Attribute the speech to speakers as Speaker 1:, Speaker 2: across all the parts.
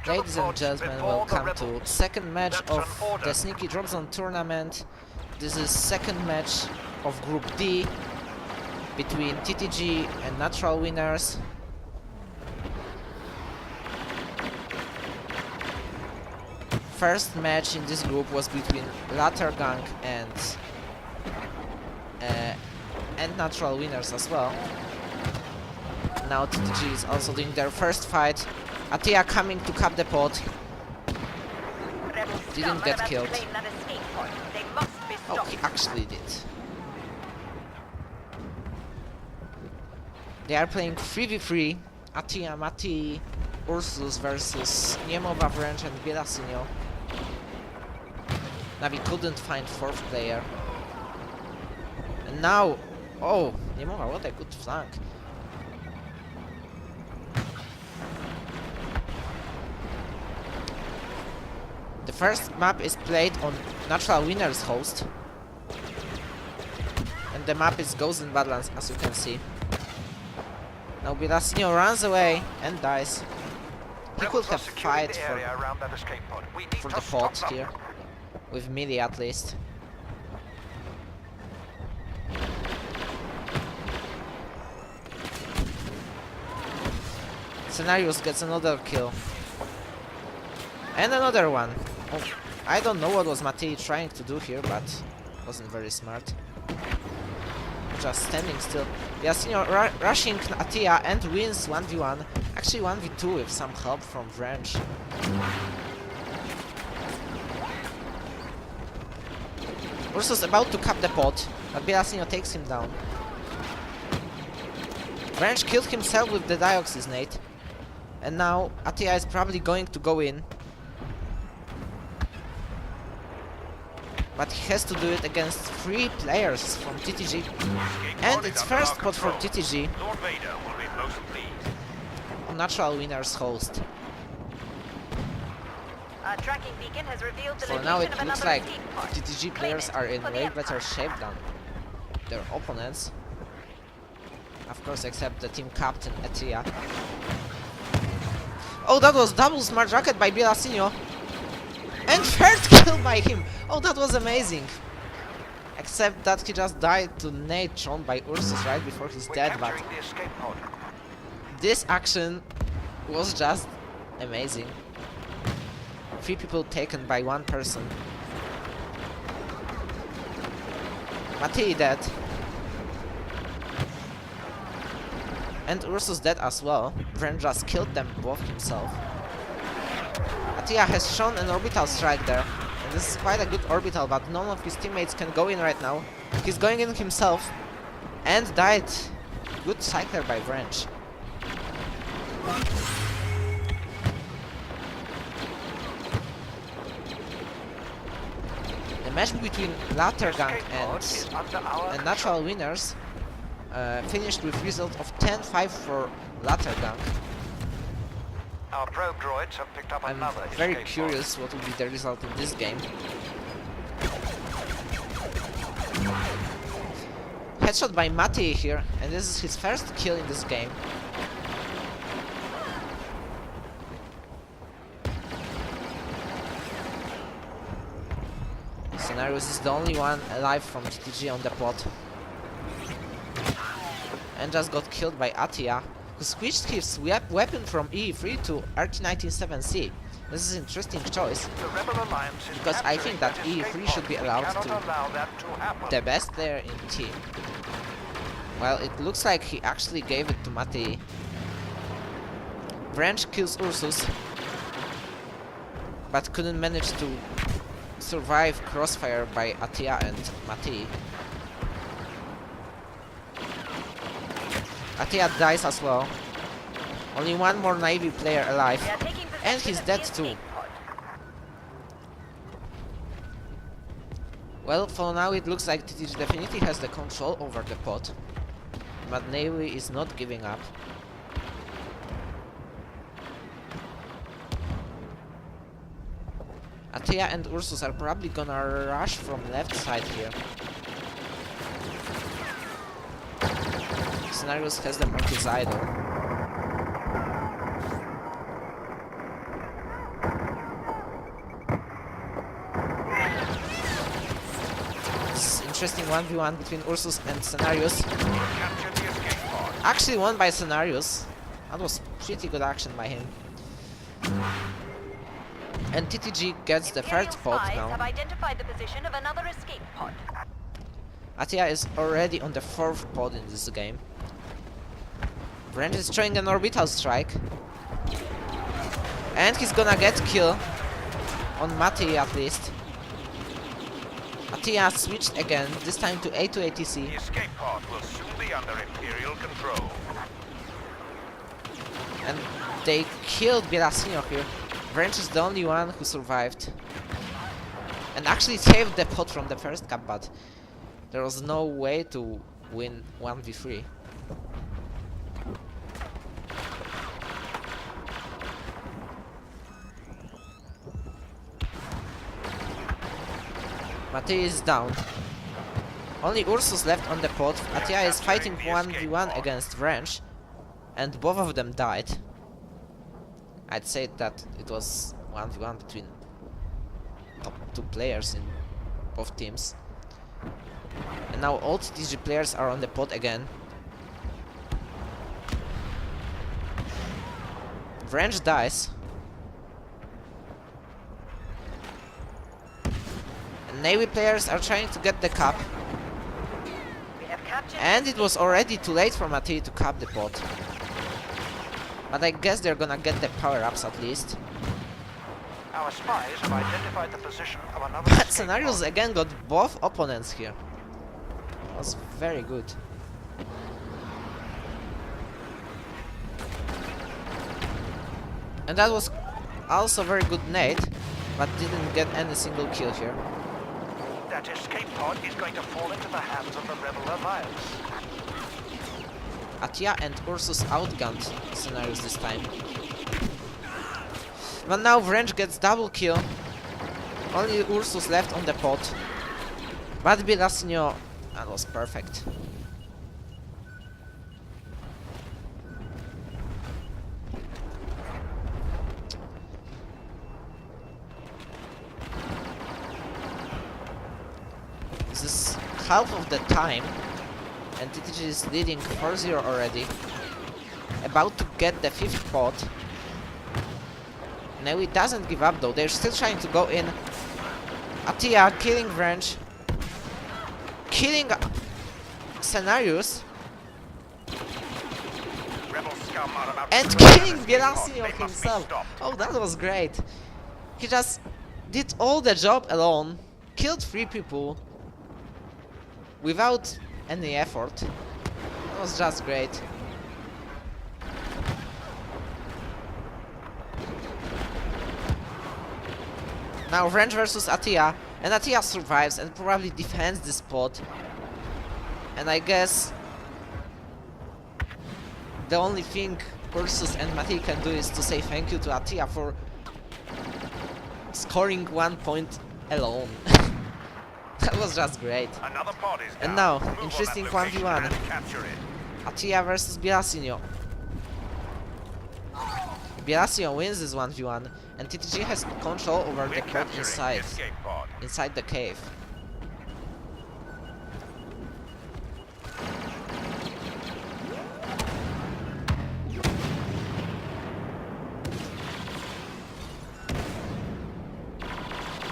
Speaker 1: Ladies and gentlemen, welcome to second match of the Sneaky Dropzone tournament. This is second match of Group D between TTG and Natural Winners. First match in this group was between Latter Gang and Natural Winners as well. Now TTG is also doing their first fight. Atya coming to cap the pot. Didn't get killed. Oh, he actually did. They are playing 3v3. Atya, Mati, Ursus versus Niemova, Wrench and Bielasinho. Navi couldn't find fourth player. And now... Oh, Niemova, what a good flank. The first map is played on Natural Winners host. And the map is Goes in Badlands, as you can see. Now Bielasinho runs away and dies. He could have fight for the pot here. With melee at least. Scenarios gets another kill. And another one. Oh, I don't know what was Mati trying to do here, but wasn't very smart. Just standing still. Bielasinho rushing Atya and wins 1v1. Actually 1v2 with some help from Wrench. Ursus about to cap the pot, but Bielasinho takes him down. Wrench killed himself with the Dioxys nade. And now Atya is probably going to go in. But he has to do it against 3 players from TTG. And it's first pot for TTG. On Natural Winners host. For now it looks like TTG players are in way better shape than their opponents. Of course, except the team captain Atya. Oh, that was double smart rocket by Bielasinho. And first kill by him! Oh, that was amazing! Except that he just died to nade shown by Ursus right before he's dead, but... This action was just amazing. 3 people taken by 1 person. Mati dead. And Ursus dead as well. Vren just killed them both himself. Atya has shown an orbital strike there. And this is quite a good orbital, but none of his teammates can go in right now. He's going in himself. And died. Good cycler by Wrench. The match between Latter Gang and Natural Winners finished with result of 10-5 for Latter Gang.
Speaker 2: Our probe droids have picked up
Speaker 1: I'm
Speaker 2: another
Speaker 1: very curious what will be the result in this game. Headshot by Mati here, and this is his first kill in this game. Scenarios is the only one alive from TTG on the pot. And just got killed by Atya, who switched his weapon from E3 to RT-97C. This is an interesting choice, because I think that E3 should be allowed to the best player in the team. Well, it looks like he actually gave it to Mati. Wrench kills Ursus, but couldn't manage to survive crossfire by Atya and Mati. Atya dies as well. Only 1 more Navy player alive. And he's dead too. Well, for now it looks like TTG definitely has the control over the pot. But Navy is not giving up. Atya and Ursus are probably gonna rush from left side here. Scenarios has them on his idol. interesting 1v1 between Ursus and Scenarius.
Speaker 2: Capture the escape pod.
Speaker 1: Actually won by Scenarius. That was pretty good action by him. And TTG gets the third pod
Speaker 3: Have
Speaker 1: now.
Speaker 3: identified the position of another escape pod.
Speaker 1: Atya is already on the fourth pod in this game. Wrench is throwing an orbital strike. And he's gonna get kill. On Mati at least. Atya switched again, this time to A to ATC.
Speaker 2: The escape pod will soon be under Imperial control.
Speaker 1: And they killed Bielasinho here. Wrench is the only one who survived. And actually saved the pod from the first cap, but there was no way to win 1v3. Mati is down. Only Ursus left on the pod. Atya is fighting 1v1 against Wrench. And both of them died. I'd say that it was 1v1 between top 2 players in both teams. And now all TTG players are on the pod again. Wrench dies. And Navy players are trying to get the cap.
Speaker 3: We have captured.
Speaker 1: And it was already too late for Mati to cap the pod. But I guess they're gonna get the power-ups at least.
Speaker 2: Our spies have identified the position of another
Speaker 1: But
Speaker 2: escape
Speaker 1: Scenarios
Speaker 2: pod.
Speaker 1: again got both opponents here. That was very good. And that was also very good nade, but didn't get any single kill here.
Speaker 2: That escape pod is going to fall into the hands of the Rebel Alliance.
Speaker 1: Atya and Ursus outgunned Scenarios this time. But now Wrench gets double kill. Only Ursus left on the pod. But Bielasinho, that was perfect. This is half of the time. And TTG is leading 4-0 already. About to get the 5th pod. Newi doesn't give up though, they're still trying to go in. Atya killing Wrench. Killing Scenarios.
Speaker 2: Rebel scum are about
Speaker 1: And
Speaker 2: to
Speaker 1: killing
Speaker 2: escape pod.
Speaker 1: Bielasinho
Speaker 2: They must be
Speaker 1: himself.
Speaker 2: stopped.
Speaker 1: Oh, that was great. He just did all the job alone. Killed 3 people. Without any effort. That was just great. Now Wrench versus Atya, and Atya survives and probably defends this spot. And I guess the only thing Ursus and Mati can do is to say thank you to Atya for scoring 1 point alone. That was just great.
Speaker 2: Another pod is
Speaker 1: And
Speaker 2: down.
Speaker 1: now,
Speaker 2: Move on
Speaker 1: interesting
Speaker 2: that location
Speaker 1: 1v1.
Speaker 2: and capture it.
Speaker 1: Atya versus Bielasinho. Bielasinho wins this 1v1, and TTG has control over
Speaker 2: We're
Speaker 1: the pod
Speaker 2: capturing
Speaker 1: inside,
Speaker 2: the escape pod.
Speaker 1: inside the cave.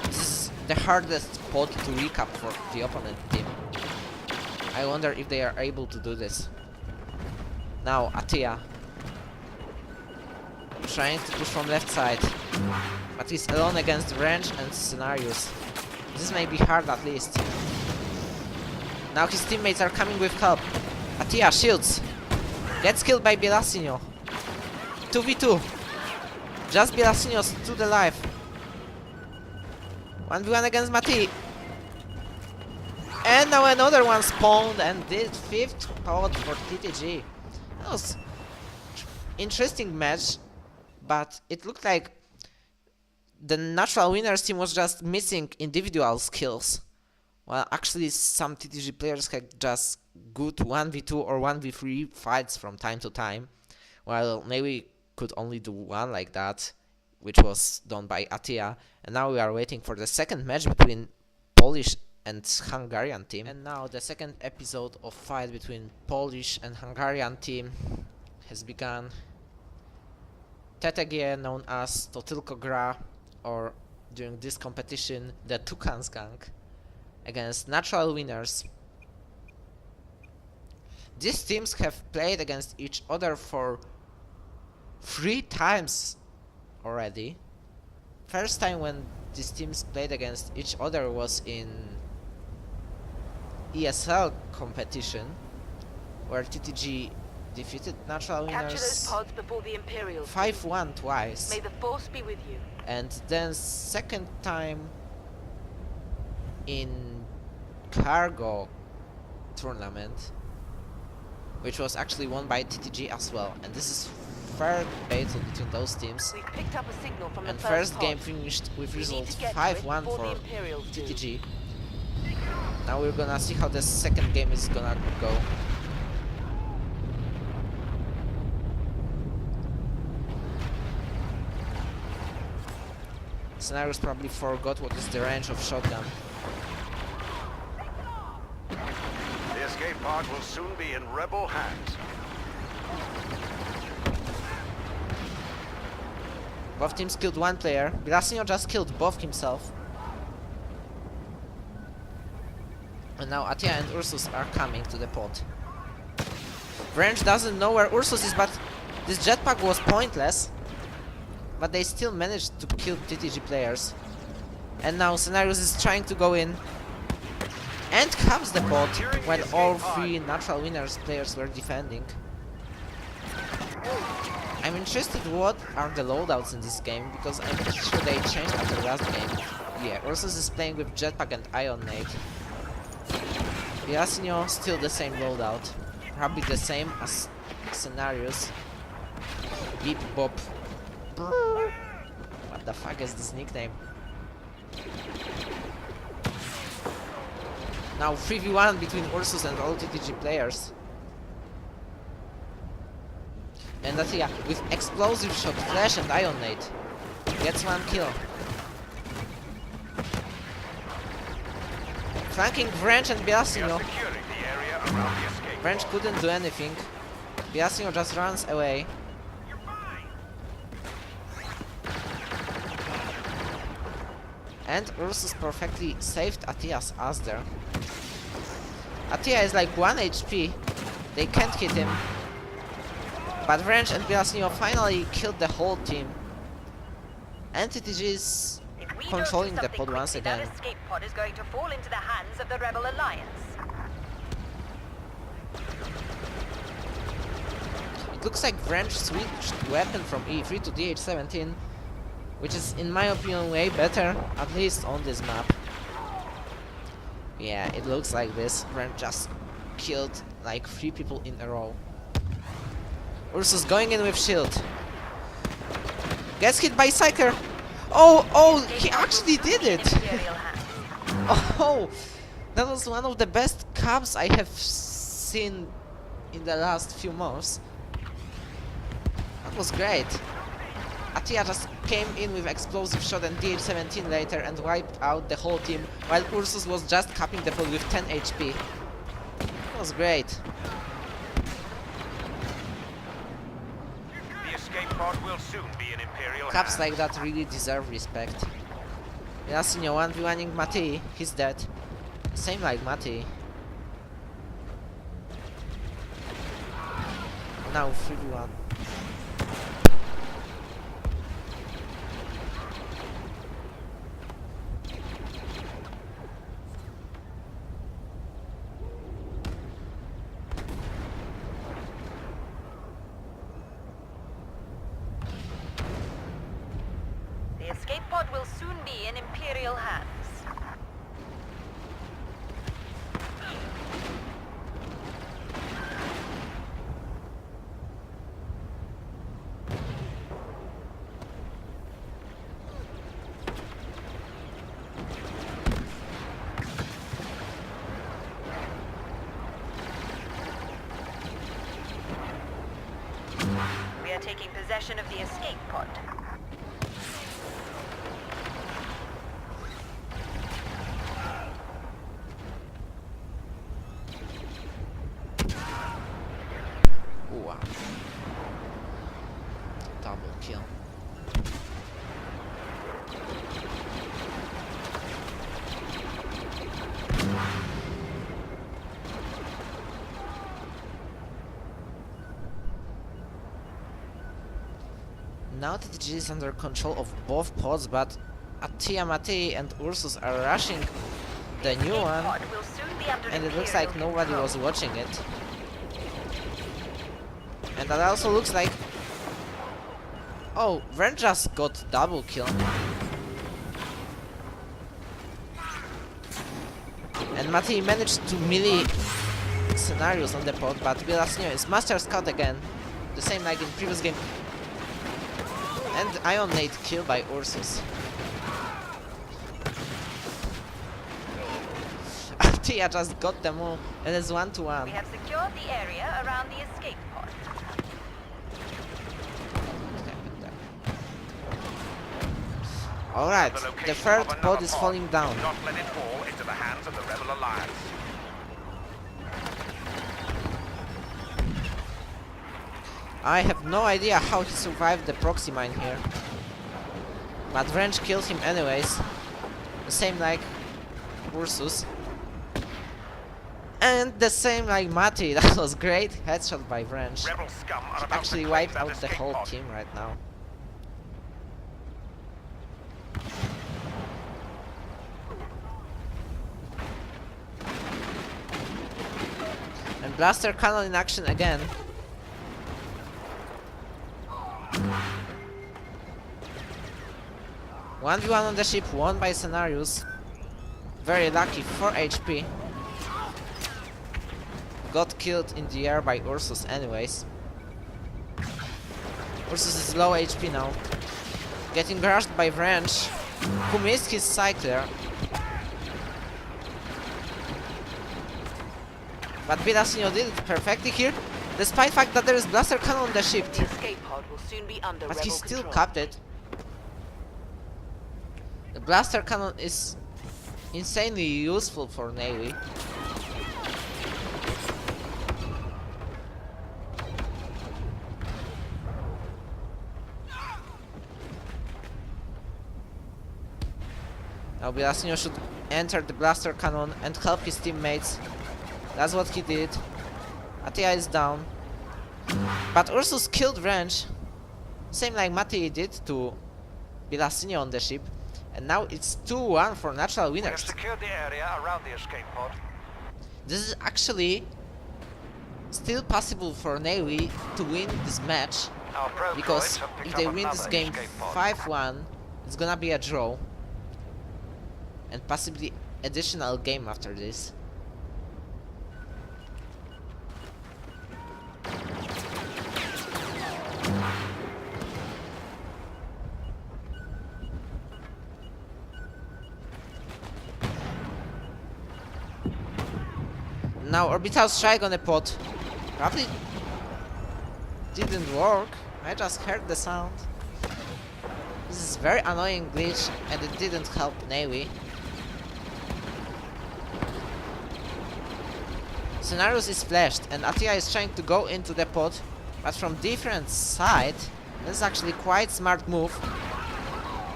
Speaker 1: This is the hardest pod to recap for the opponent team. I wonder if they are able to do this. Now Atya trying to push from left side, but he's alone against Wrench and Scenarios. This may be hard at least. Now his teammates are coming with help. Atya shields, gets killed by Bielasinho. 2v2. Just Bielasinho stood alive. 1v1 against Mati. And now another one spawned and did 5th pod for TTG. That was interesting match, but it looked like the natural winners team was just missing individual skills. Well, actually some TTG players had just good 1v2 or 1v3 fights from time to time, while maybe could only do one like that, which was done by Atya. And now we are waiting for the second match between Polish and Hungarian team. And now the second episode of fight between Polish and Hungarian team has begun. TTG, known as Tylko Gra, or during this competition the Tukans gang, against natural winners. These teams have played against each other for 3 times already. First time when these teams played against each other was in ESL competition, where TTG defeated natural
Speaker 3: Capture those
Speaker 1: winners
Speaker 3: pods before the Imperials.
Speaker 1: 5-1 twice.
Speaker 3: May the Force be with you.
Speaker 1: And then second time in cargo tournament, which was actually won by TTG as well. And this is third battle between those teams.
Speaker 3: We've picked up a signal from
Speaker 1: And
Speaker 3: the
Speaker 1: first
Speaker 3: pod.
Speaker 1: game finished with
Speaker 3: We need
Speaker 1: result
Speaker 3: to get to it
Speaker 1: 5-1
Speaker 3: before
Speaker 1: for
Speaker 3: the Imperials do.
Speaker 1: TTG. Now we're gonna see how the second game is gonna go. Scenarios probably forgot what is the range of shotgun.
Speaker 2: The escape pod will soon be in rebel hands.
Speaker 1: Both teams killed one player. Bielasinho just killed both himself. And now Atya and Ursus are coming to the pod. Wrench doesn't know where Ursus is, but this jetpack was pointless. But they still managed to kill TTG players. And now Scenarios is trying to go in and caps the pod while all 3 natural winners players were defending. I'm interested what are the loadouts in this game, because I'm pretty sure they changed after last game. Yeah, Ursus is playing with jetpack and ion nade. Bielasinho still the same loadout. Probably the same as Scenarios. Beep bop. What the fuck is this nickname? Now 3v1 between Ursus and all TTG players. And Atya with explosive shot, flash and ion nade gets 1 kill. Flanking Wrench and
Speaker 2: We are
Speaker 1: Bielasinho.
Speaker 2: securing the area around the escape
Speaker 1: Wrench
Speaker 2: pod.
Speaker 1: couldn't do anything. Bielasinho just runs away. And Ursus perfectly saved Atya's ass there. Atya is like 1 HP. They can't hit him. But Wrench and Bielasinho finally killed the whole team. And TTG is
Speaker 3: If we
Speaker 1: controlling
Speaker 3: don't do
Speaker 1: the pod
Speaker 3: something
Speaker 1: once
Speaker 3: quickly,
Speaker 1: again.
Speaker 3: that escape pod is going to fall into the hands of the Rebel Alliance.
Speaker 1: It looks like Wrench switched weapon from E3 to DH17, which is in my opinion way better, at least on this map. Yeah, it looks like this. Wrench just killed like 3 people in a row. Ursus going in with shield. Gets hit by Psyker. Oh, he actually did it.
Speaker 3: Imperial hands.
Speaker 1: Oh, that was one of the best caps I have seen in the last few months. That was great. Atya just came in with explosive shot and DH17 later and wiped out the whole team, while Ursus was just capping the pod with 10 HP. It was great.
Speaker 2: The escape pod will soon be in Imperial
Speaker 1: Caps
Speaker 2: hands.
Speaker 1: like that really deserve respect. Bielasinho 1v1ing Mati, he's dead. Same like Mati. Now 3v1.
Speaker 3: The escape pod will soon be in Imperial hands. We are taking possession of the escape pod.
Speaker 1: now TTG is under control of both pods, but Atya, Matei and Ursus are rushing the new
Speaker 3: escape
Speaker 1: one,
Speaker 3: pod will soon be under
Speaker 1: and it looks
Speaker 3: Imperial
Speaker 1: like nobody
Speaker 3: control.
Speaker 1: was watching it. And that also looks like... Oh, Vren just got double kill. And Matei managed to melee scenarios on the pod, but Bielasinho is Master Scout again. The same like in previous game. And Ion Nade kill by Ursus. Atya just got them all, and it's 1-1.
Speaker 3: We have secured the area around the escape pod.
Speaker 1: Alright,
Speaker 2: The location
Speaker 1: the third
Speaker 2: of another
Speaker 1: pod is falling down.
Speaker 2: Do not let it fall into the hands of the Rebel Alliance.
Speaker 1: I have no idea how he survived the proxy mine here. But Wrench killed him anyways. The same like Ursus. And the same like Matei. That was great. Headshot by Wrench.
Speaker 2: Rebel scum are
Speaker 1: He
Speaker 2: about
Speaker 1: actually
Speaker 2: to
Speaker 1: wiped
Speaker 2: claim
Speaker 1: out
Speaker 2: that
Speaker 1: the whole
Speaker 2: escape pod.
Speaker 1: team right now. And Blaster Cannon in action again. One v one on the ship, won by Scenarios. Very lucky, 4 HP. Got killed in the air by Ursus anyways. Ursus is low HP now. Getting rushed by Wrench, who missed his cycler. But Bielasinho did it perfectly here, despite the fact that there is Blaster Cannon on the ship.
Speaker 3: The escape pod will soon be under
Speaker 1: But
Speaker 3: rebel
Speaker 1: he still
Speaker 3: control.
Speaker 1: capped it. The Blaster Cannon is insanely useful for Navy. Now Bielasinho should enter the Blaster Cannon and help his teammates. That's what he did. Atya is down. But Ursus killed Wrench. Same like Matei did to Bielasinho on the ship. And now it's 2-1 for natural
Speaker 2: We have
Speaker 1: winners.
Speaker 2: secured the area around the escape pod.
Speaker 1: This is actually still possible for Navy to win this match.
Speaker 2: Our pro
Speaker 1: Because
Speaker 2: droids have picked
Speaker 1: if they
Speaker 2: up
Speaker 1: win this
Speaker 2: another
Speaker 1: game
Speaker 2: escape pod.
Speaker 1: 5-1, it's gonna be a draw. And possibly additional game after this. Now orbital strike on the pod. Probably didn't work. I just heard the sound. This is very annoying glitch and it didn't help Navy. Scenarios is flashed and Atya is trying to go into the pod, but from different side. This is actually quite smart move.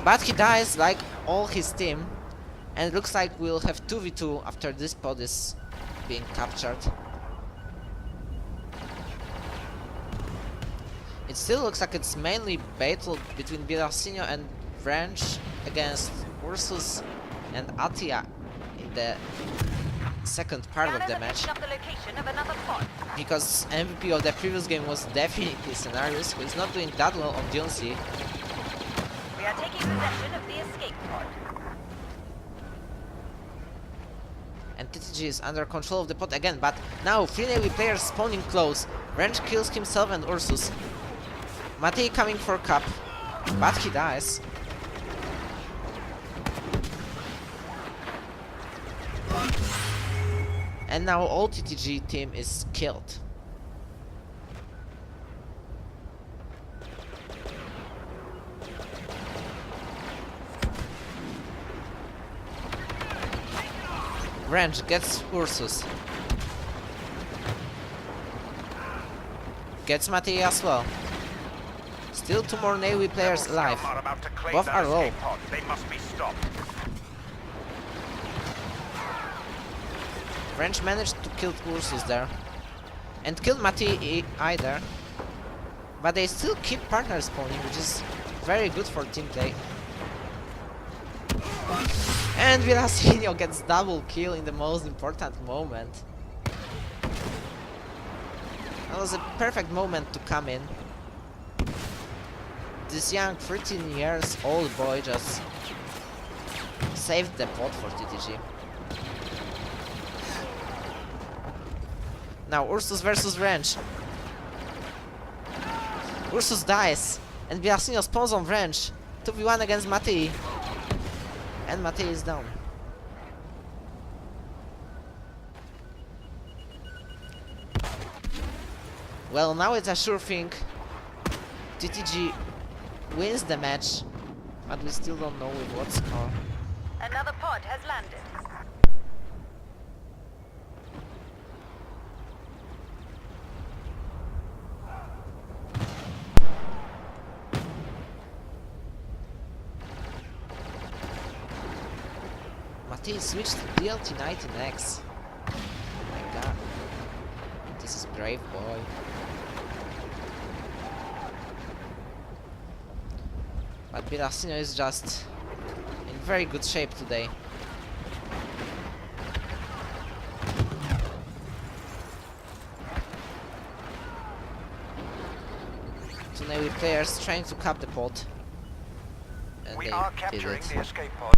Speaker 1: But he dies like all his team. And it looks like we'll have 2v2 after this pod is being captured. It still looks like it's mainly battle between Bielasinho and Wrench against Ursus and Atya in the second part of the
Speaker 3: Scanners are
Speaker 1: match.
Speaker 3: picking up the location of another pod.
Speaker 1: Because MVP of the previous game was definitely Scenarios, who is not doing that well on DLC.
Speaker 3: We are taking possession of the escape pod.
Speaker 1: And TTG is under control of the pod again, but now 3 Navy players spawning close. Wrench kills himself and Ursus. Matei coming for cap, but he dies. And now all TTG team is killed. Wrench gets Ursus. Gets Matei as well. Still 2 more Navy players
Speaker 2: Rebel
Speaker 1: alive.
Speaker 2: scum are about to claim
Speaker 1: Both
Speaker 2: that
Speaker 1: are low.
Speaker 2: escape pod. They must be stopped.
Speaker 1: Wrench managed to kill Ursus there. And killed Matei either. But they still keep partner spawning, which is Very good for team play. And Bielasinho gets double kill in the most important moment. That was a perfect moment to come in. This young 13 years old boy just saved the pot for TTG. Now Ursus versus Wrench. Ursus dies, and Bielasinho spawns on Wrench. 2v1 against Matei. And Matei is down. Well, now it's a sure thing. TTG wins the match, but we still don't know with what score.
Speaker 3: Another pod has landed.
Speaker 1: Matei switched to DLT-19X. Oh my god. This is brave boy. But Bielasinho is just in very good shape today. Two Navy players trying to cap the pot. And
Speaker 2: We
Speaker 1: they
Speaker 2: are
Speaker 1: did
Speaker 2: capturing
Speaker 1: it.
Speaker 2: the escape pod.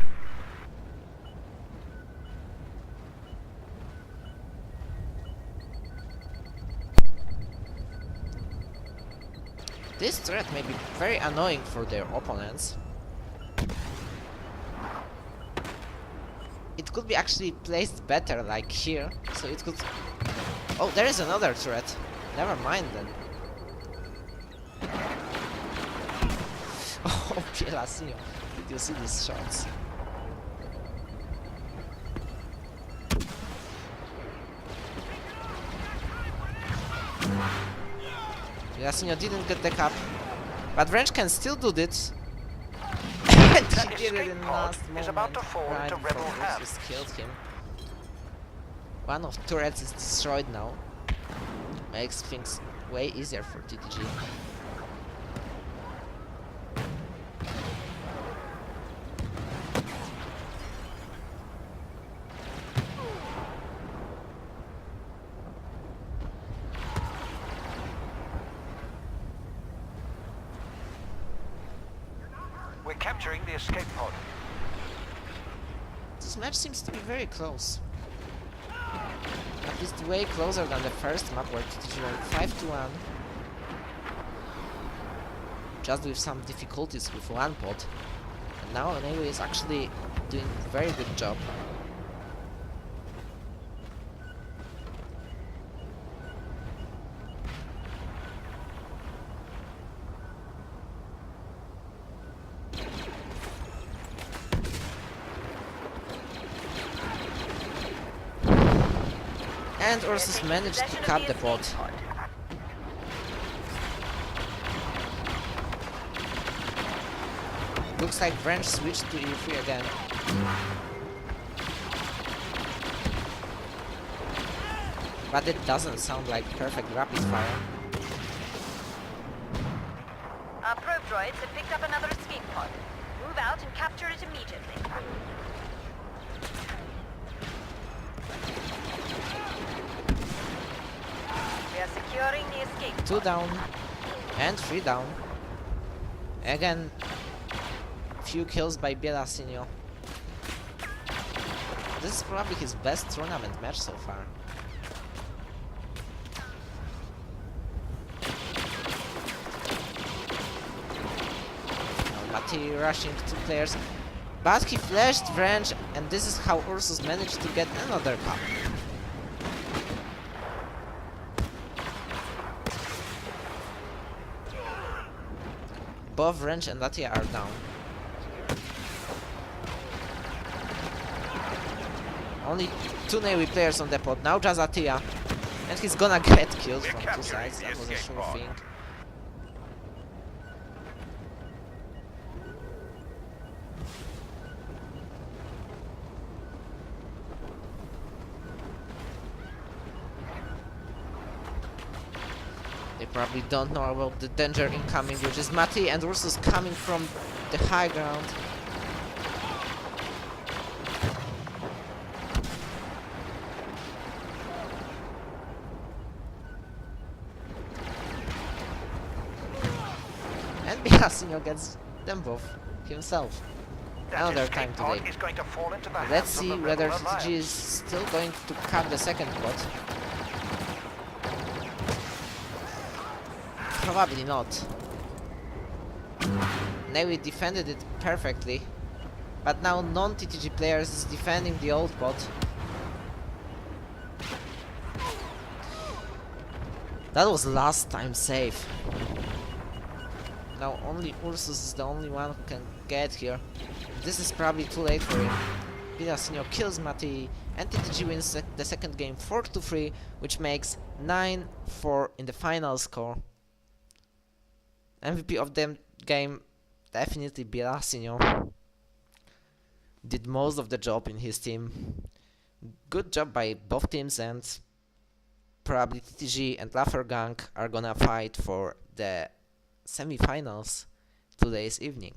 Speaker 1: This threat may be very annoying for their opponents. It could be actually placed better, like here, so it could... Oh, there is another threat. Never mind then. Oh, Bielasinho. Did you see these shots? Bielasinho didn't get the cap, but Wrench can still do this. And he did it in the last moment.
Speaker 2: Is about to fall
Speaker 1: Right
Speaker 2: into
Speaker 1: before
Speaker 2: rebel
Speaker 1: Ursus
Speaker 2: hands.
Speaker 1: killed him. One of turrets is destroyed now. Makes things way easier for TTG.
Speaker 2: We're capturing the escape pod.
Speaker 1: This match seems to be very close. At least way closer than the first map where TTG went 5-1. Just with some difficulties with one pot. And now Navy is actually doing a very good job. And Ursus managed to cap the pot. Looks like Wrench switched to E3 again. But it doesn't sound like perfect rapid fire.
Speaker 3: Our probe droids have picked up another escape pod. Move out and capture it immediately. We are securing the escape pod.
Speaker 1: 2 down and 3 down. Again, few kills by Bielasinho. This is probably his best tournament match so far. Now Matei rushing 2 players, but he flashed Wrench, and this is how Ursus managed to get another cup. Both Wrench and Atya are down. Only 2 Navy players on the pod, now just Atya. And he's gonna get killed
Speaker 2: We're
Speaker 1: from 2
Speaker 2: capturing
Speaker 1: sides,
Speaker 2: the
Speaker 1: that was a
Speaker 2: escape
Speaker 1: sure
Speaker 2: pod.
Speaker 1: thing. They probably don't know about the danger incoming, which is Mati and Ursus coming from the high ground. And Bielasinho gets them both himself.
Speaker 2: That
Speaker 1: Another
Speaker 2: escape
Speaker 1: time
Speaker 2: pod
Speaker 1: today.
Speaker 2: is going to fall into the
Speaker 1: Let's
Speaker 2: hands
Speaker 1: see
Speaker 2: of the
Speaker 1: whether
Speaker 2: Rebel
Speaker 1: TTG is
Speaker 2: Alliance.
Speaker 1: still going to cut the second pot. Probably not. Navy defended it perfectly, but now non-TTG players is defending the old pot. That was last time safe. Now only Ursus is the only one who can get here. This is probably too late for him. Bielasinho kills Mati, and TTG wins the second game 4-3, which makes 9-4 in the final score. MVP of the game, definitely Bielasinho. Did most of the job in his team. Good job by both teams, and probably TTG and Laffer Gang are gonna fight for the semi-finals today's evening.